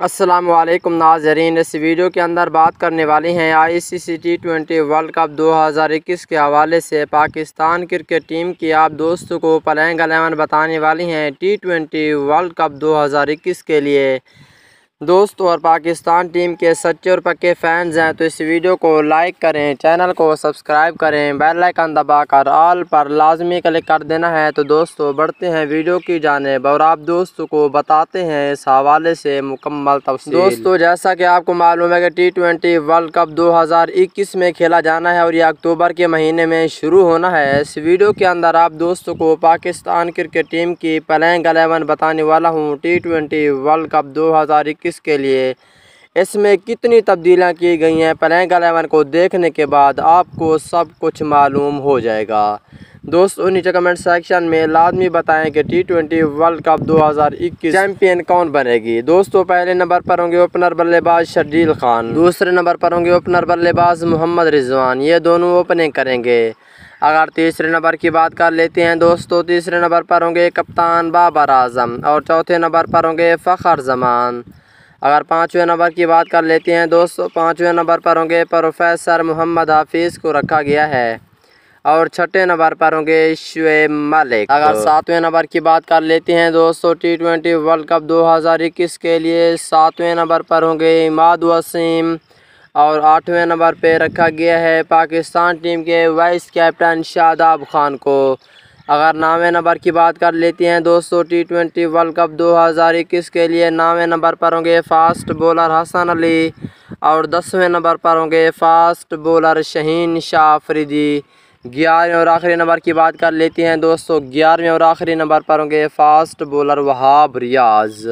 अस्सलामुअलैकुम नाज़रीन, इस वीडियो के अंदर बात करने वाली हैं ICC T20 वर्ल्ड कप 2021 के हवाले से पाकिस्तान क्रिकेट टीम की आप दोस्तों को प्लेइंग 11 बताने वाली हैं T20 वर्ल्ड कप 2021 के लिए। दोस्तों और पाकिस्तान टीम के सच्चे और पक्के फैंस हैं तो इस वीडियो को लाइक करें, चैनल को सब्सक्राइब करें, बेल आइकन दबाकर ऑल पर लाजमी क्लिक कर देना है। तो दोस्तों बढ़ते हैं वीडियो की जानिब और आप दोस्तों को बताते हैं इस हवाले से मुकम्मल तफसील। दोस्तों जैसा कि आपको मालूम है कि T20 वर्ल्ड कप 2021 में खेला जाना है और ये अक्टूबर के महीने में शुरू होना है। इस वीडियो के अंदर आप दोस्तों को पाकिस्तान क्रिकेट टीम की प्लेइंग 11 बताने वाला हूँ T20 वर्ल्ड कप 2021 के लिए। इसमें कितनी तब्दीलियां की गई हैं प्लेइंग 11 को देखने के बाद आपको सब कुछ मालूम हो जाएगा। दोस्तों नीचे कमेंट सेक्शन में लाजमी बताएं कि T20 वर्ल्ड कप 2021 चैंपियन कौन बनेगी। दोस्तों पहले नंबर पर होंगे ओपनर बल्लेबाज शर्जील खान, दूसरे नंबर पर होंगे ओपनर बल्लेबाज मोहम्मद रिजवान, ये दोनों ओपनिंग करेंगे। अगर तीसरे नंबर की बात कर लेते हैं दोस्तों, तीसरे नंबर पर होंगे कप्तान बाबर आजम और चौथे नंबर पर होंगे फ़खर जमान। अगर पाँचवें नंबर की बात कर लेते हैं दोस्तों, पाँचवें नंबर पर होंगे प्रोफेसर मोहम्मद हाफिज़ को रखा गया है और छठे नंबर पर होंगे शुएब मलिक। अगर सातवें नंबर की बात कर लेते हैं दोस्तों T20 वर्ल्ड कप 2021 के लिए, सातवें नंबर पर होंगे इमाद वसीम और आठवें नंबर पे रखा गया है पाकिस्तान टीम के वाइस कैप्टन शादाब खान को। अगर 9वें नंबर की बात कर लेते हैं दोस्तों T20 वर्ल्ड कप 2021 के लिए, 9वें नंबर पर होंगे फास्ट बॉलर हसन अली और 10वें नंबर पर होंगे फास्ट बॉलर शहीन शाह अफरीदी। 11वें और आखिरी नंबर की बात कर लेते हैं दोस्तों, 11वें और आखिरी नंबर पर होंगे फास्ट बॉलर वहाब रियाज।